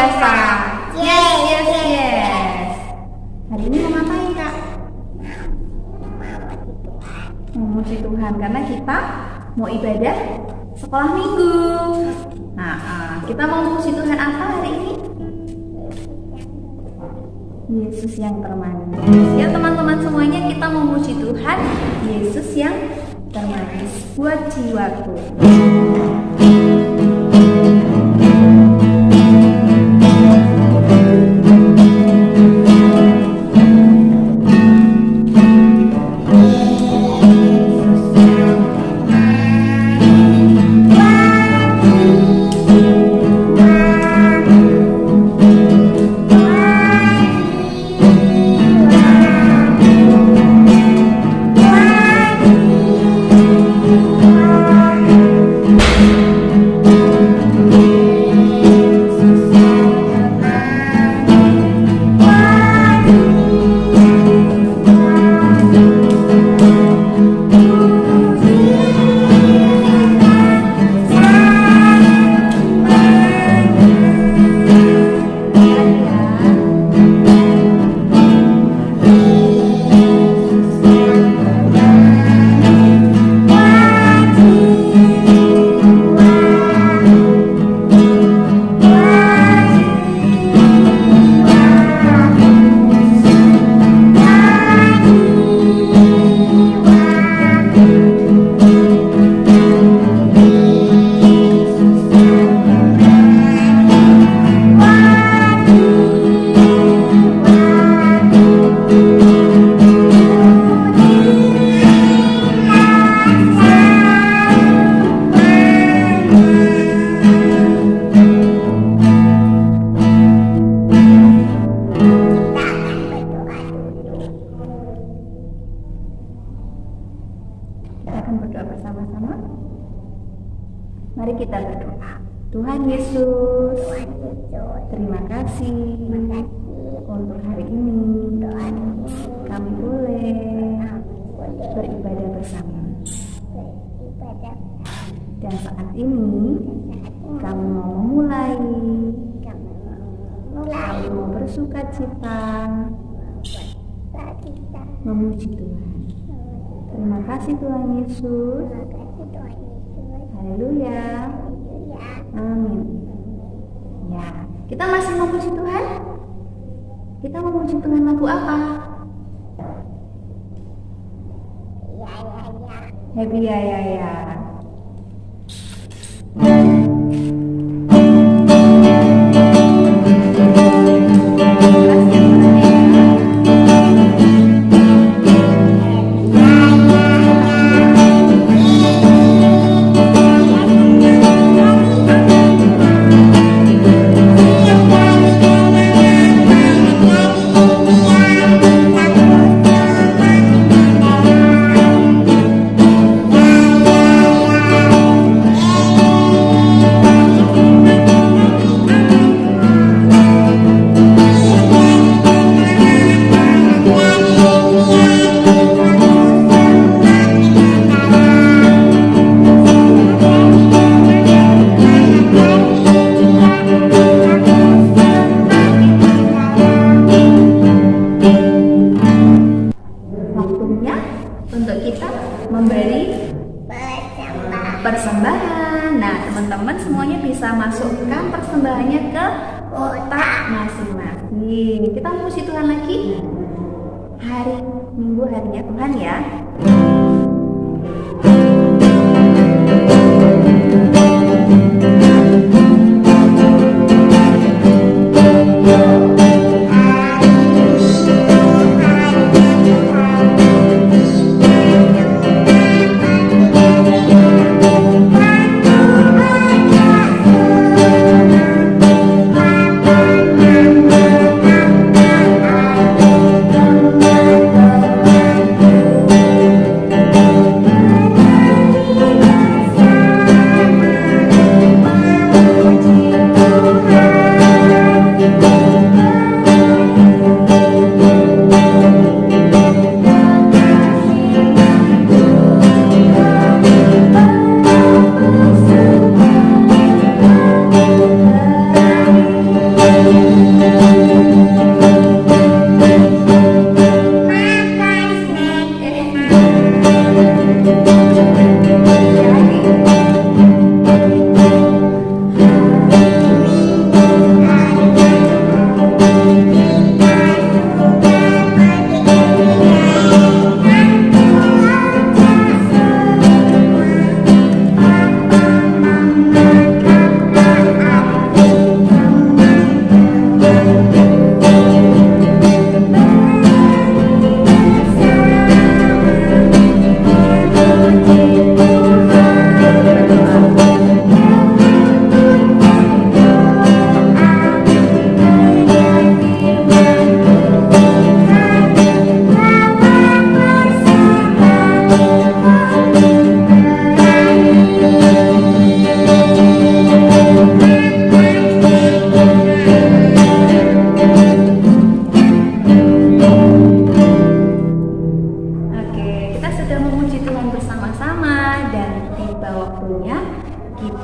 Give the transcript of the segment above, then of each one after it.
biasa. Yes, yes, yes. Hari ini mau ngapain, Kak? Memuji Tuhan karena kita mau ibadah sekolah minggu. Nah, kita mau memuji Tuhan apa hari ini? Yesus yang termanis. Ya teman-teman semuanya, kita memuji Tuhan Yesus yang termanis buat jiwaku. Bersama-sama, mari kita berdoa. Tuhan Yesus, terima kasih untuk hari ini. Kami boleh beribadah bersama. Dan saat ini kami mau memulai. Kami mau bersuka cita memuji Tuhan. Terima kasih Tuhan Yesus. Haleluya. Amin. Ya, kita masih memuji Tuhan. Kita memuji Tuhan lagu apa? Happy ya ya ya. Untuk kita memberi persembahan. Nah, teman-teman semuanya bisa masukkan persembahannya ke kotak masing-masing. Kita puji Tuhan lagi. Hari Minggu harinya Tuhan ya.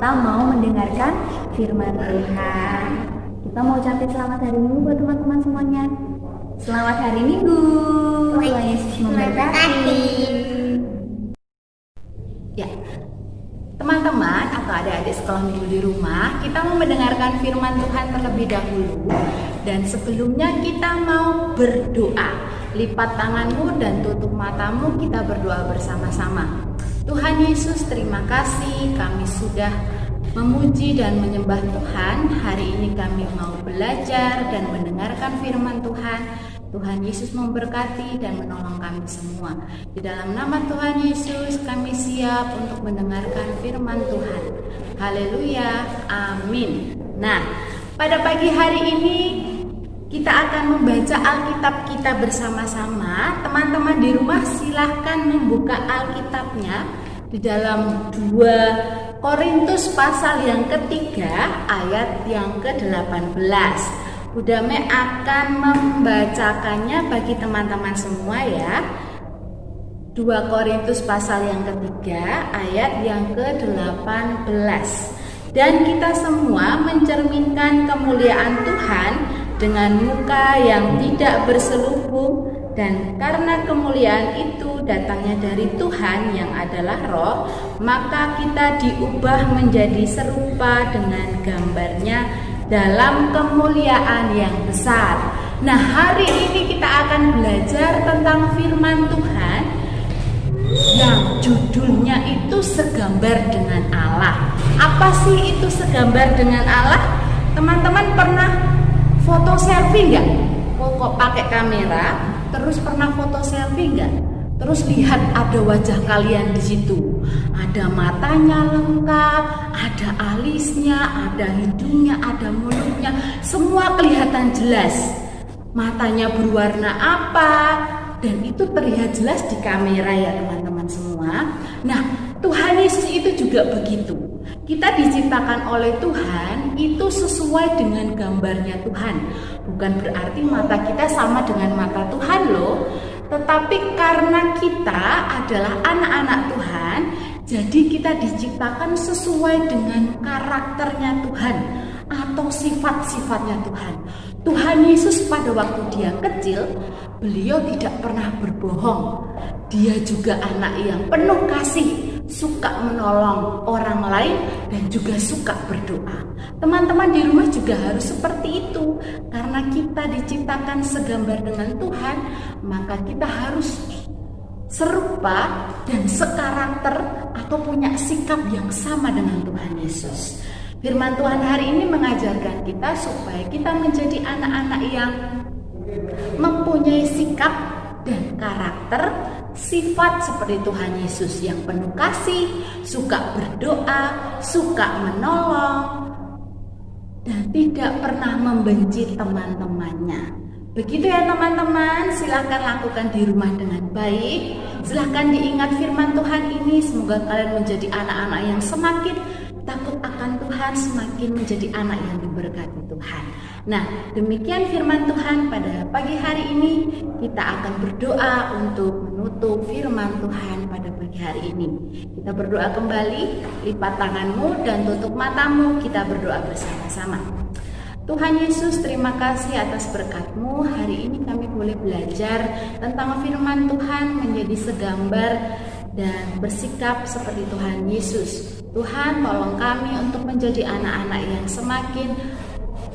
kita mau mendengarkan firman Tuhan. Kita mau ucapin selamat hari Minggu buat teman-teman semuanya. Selamat hari Minggu. Tuhan Yesus memberkati. Ya, teman-teman atau adik-adik sekolah minggu di rumah, kita mau mendengarkan firman Tuhan terlebih dahulu. Dan sebelumnya kita mau berdoa. Lipat tanganmu dan tutup matamu, kita berdoa bersama-sama. Tuhan Yesus, terima kasih kami sudah memuji dan menyembah Tuhan. Hari ini kami mau belajar dan mendengarkan firman Tuhan. Tuhan Yesus memberkati dan menolong kami semua. Di dalam nama Tuhan Yesus kami siap untuk mendengarkan firman Tuhan. Haleluya, amin. Nah, pada pagi hari ini kita akan membaca Alkitab kita bersama-sama. Teman-teman di rumah silahkan membuka Alkitabnya di dalam 2 Korintus pasal yang ketiga ayat yang ke-18. Budame akan membacakannya bagi teman-teman semua ya. 2 Korintus pasal yang ketiga ayat yang ke-18. Dan kita semua mencerminkan kemuliaan Tuhan dengan muka yang tidak berselubung, dan karena kemuliaan itu datangnya dari Tuhan yang adalah Roh, maka kita diubah menjadi serupa dengan gambarnya dalam kemuliaan yang besar. Nah, hari ini kita akan belajar tentang firman Tuhan yang judulnya itu segambar dengan Allah. Apa sih itu segambar dengan Allah? Teman-teman pernah foto selfie nggak? Kok pakai kamera, terus pernah foto selfie nggak? Terus lihat ada wajah kalian di situ. Ada matanya lengkap, ada alisnya, ada hidungnya, ada mulutnya, semua kelihatan jelas. Matanya berwarna apa? Dan itu terlihat jelas di kamera ya teman-teman semua. Nah, Tuhan Yesus itu juga begitu. Kita diciptakan oleh Tuhan itu sesuai dengan gambarnya Tuhan. Bukan berarti mata kita sama dengan mata Tuhan loh. Tetapi karena kita adalah anak-anak Tuhan, jadi kita diciptakan sesuai dengan karakternya Tuhan atau sifat-sifatnya Tuhan. Tuhan Yesus pada waktu dia kecil, beliau tidak pernah berbohong. Dia juga anak yang penuh kasih, suka menolong orang lain dan juga suka berdoa. Teman-teman di rumah juga harus seperti itu. Karena kita diciptakan segambar dengan Tuhan, maka kita harus serupa dan sekarakter atau punya sikap yang sama dengan Tuhan Yesus. Firman Tuhan hari ini mengajarkan kita supaya kita menjadi anak-anak yang mempunyai sikap dan karakter, sifat seperti Tuhan Yesus yang penuh kasih, suka berdoa, suka menolong, dan tidak pernah membenci teman-temannya. Begitu ya teman-teman, silahkan lakukan di rumah dengan baik. Silahkan diingat firman Tuhan ini. Semoga kalian menjadi anak-anak yang semakin takut akan Tuhan, semakin menjadi anak yang diberkati Tuhan. Nah, demikian firman Tuhan pada pagi hari ini. Kita akan berdoa untuk menutup firman Tuhan pada pagi hari ini. Kita berdoa kembali, lipat tanganmu dan tutup matamu, kita berdoa bersama-sama. Tuhan Yesus, terima kasih atas berkat-Mu. Hari ini kami boleh belajar tentang firman Tuhan, menjadi segambar dan bersikap seperti Tuhan Yesus. Tuhan, tolong kami untuk menjadi anak-anak yang semakin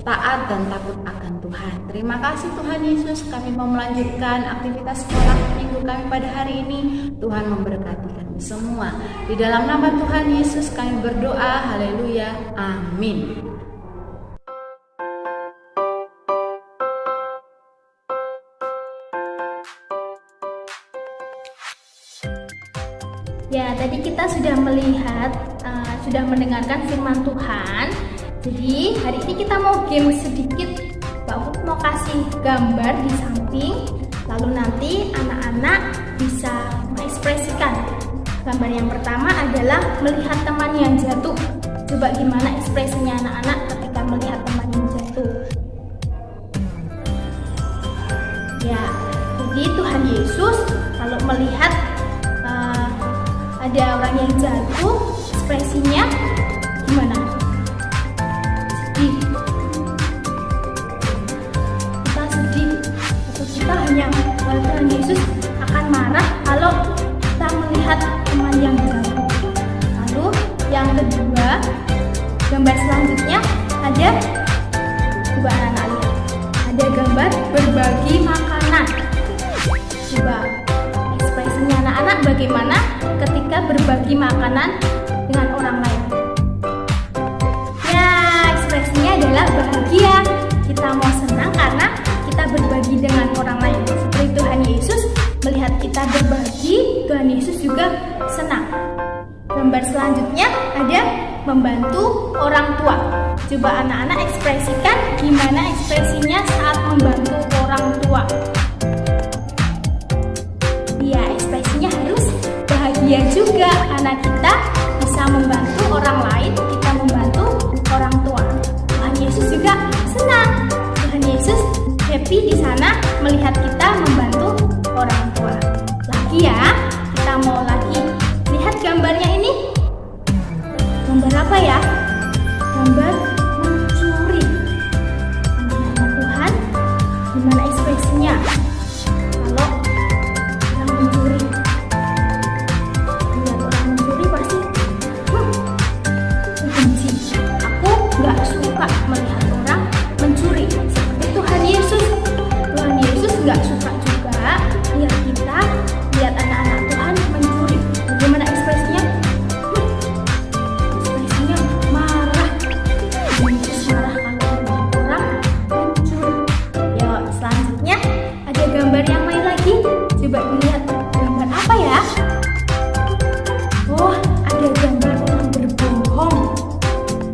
taat dan takut akan Tuhan. Terima kasih Tuhan Yesus, kami mau melanjutkan aktivitas sekolah minggu kami pada hari ini. Tuhan memberkati kami semua. Di dalam nama Tuhan Yesus kami berdoa. Haleluya. Amin. Ya, tadi kita sudah melihat, sudah mendengarkan firman Tuhan. Jadi hari ini kita mau game sedikit. Mbak Put mau kasih gambar di samping, lalu nanti anak-anak bisa mengekspresikan. Gambar yang pertama adalah melihat teman yang jatuh. Coba gimana ekspresinya anak-anak ketika melihat teman yang jatuh. Ya, jadi Tuhan Yesus kalau melihat ada orang yang jatuh, ekspresinya gimana gambar selanjutnya ada, coba anak-anak lihat, ada gambar berbagi makanan. Coba ekspresinya anak-anak bagaimana ketika berbagi makanan dengan orang lain? Ya, ekspresinya adalah bahagia. Kita mau senang karena kita berbagi dengan orang lain. Seperti Tuhan Yesus melihat kita berbagi, Tuhan Yesus juga senang. Gambar selanjutnya ada membantu orang tua. Coba anak-anak ekspresikan gimana ekspresinya saat membantu orang tua. Ya, ekspresinya harus bahagia juga karena kita bisa membantu orang lain, kita membantu orang tua. Tuhan Yesus juga senang. Tuhan Yesus happy di sana melihat kita membantu orang tua. Lagi ya, kita mau lagi lihat gambarnya ini. Gambar apa ya? Gambar mencuri. Anak-anak Tuhan, gimana ekspresinya kalau orang mencuri? Lihat orang mencuri pasti benci. Aku nggak suka melihat orang mencuri. Seperti Tuhan Yesus. Tuhan Yesus nggak suka juga lihat kita, lihat anak-anak Tuhan mencuri. Bagaimana ekspresinya? Ekspresinya marah. Yesus marah kalau melihat orang mencuri. Yuk, selanjutnya ada gambar yang lain lagi. Coba dilihat gambar apa ya? Oh, ada gambar orang berbohong.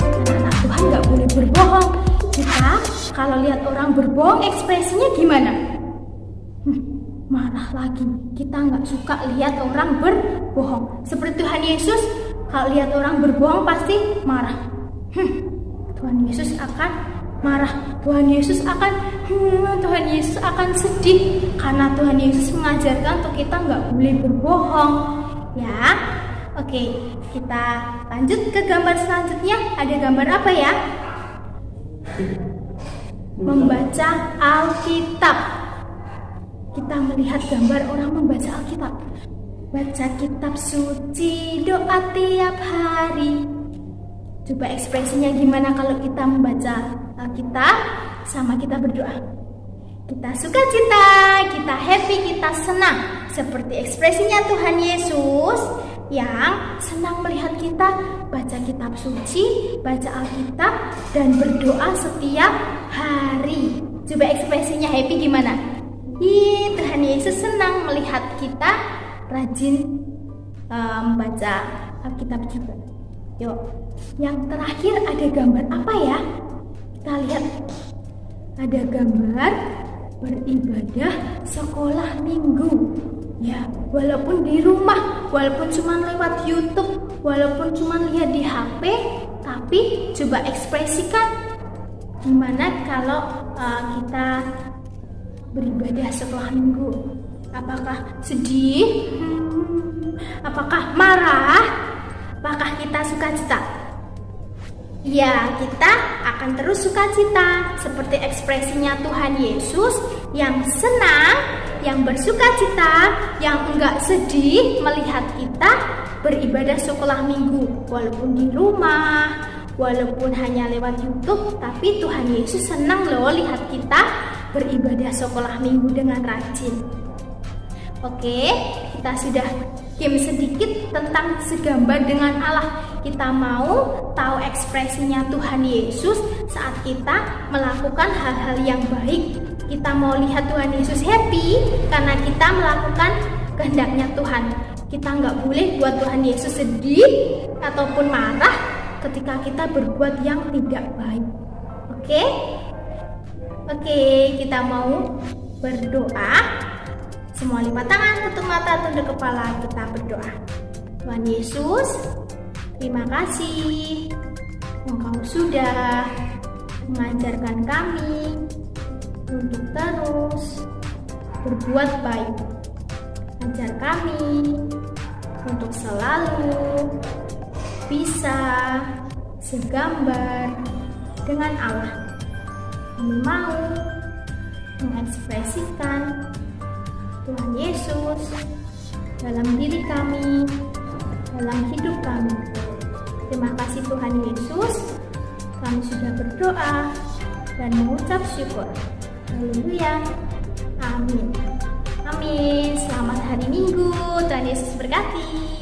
Anak-anak Tuhan nggak boleh berbohong. Kita kalau lihat orang berbohong ekspresinya gimana? Marah lagi. Kita nggak suka lihat orang berbohong. Seperti Tuhan Yesus, kalau lihat orang berbohong pasti marah. Tuhan Yesus akan marah. Tuhan Yesus akan sedih karena Tuhan Yesus mengajarkan untuk kita nggak boleh berbohong. Ya, oke, kita lanjut ke gambar selanjutnya. Ada gambar apa ya? Membaca Alkitab. Kita melihat gambar orang membaca Alkitab. Baca kitab suci, doa tiap hari. Coba ekspresinya gimana kalau kita membaca Alkitab sama kita berdoa? Kita sukacita, kita happy, kita senang. Seperti ekspresinya Tuhan Yesus yang senang melihat kita baca kitab suci, baca Alkitab, dan berdoa setiap hari. Coba ekspresinya happy gimana? Tuhan Yesus senang melihat kita rajin membaca Alkitab juga. Yuk, yang terakhir ada gambar apa ya? Kita lihat. Ada gambar beribadah sekolah minggu. Ya, walaupun di rumah, walaupun cuma lewat YouTube, walaupun cuma lihat di HP, tapi coba ekspresikan gimana kalau kita beribadah sekolah minggu. Apakah sedih? Apakah marah? Apakah kita sukacita? Ya, kita akan terus sukacita seperti ekspresinya Tuhan Yesus yang senang, yang bersukacita, yang enggak sedih melihat kita beribadah sekolah minggu. Walaupun di rumah, walaupun hanya lewat YouTube, tapi Tuhan Yesus senang loh lihat kita beribadah sekolah minggu dengan rajin. Oke, kita sudah game sedikit tentang segambar dengan Allah. Kita mau tahu ekspresinya Tuhan Yesus saat kita melakukan hal-hal yang baik. Kita mau lihat Tuhan Yesus happy karena kita melakukan kehendaknya Tuhan. Kita nggak boleh buat Tuhan Yesus sedih ataupun marah ketika kita berbuat yang tidak baik. Oke, kita mau berdoa. Semua lipat tangan, tutup mata, tunduk kepala, kita berdoa. Tuhan Yesus, terima kasih Engkau sudah mengajarkan kami untuk terus berbuat baik. Ajar kami untuk selalu bisa segambar dengan Allah. Kami mau mengekspresikan Tuhan Yesus dalam diri kami, dalam hidup kami. Terima kasih Tuhan Yesus, kami sudah berdoa dan mengucap syukur. Haleluya. Amin. Amin. Selamat hari Minggu. Tuhan Yesus berkati.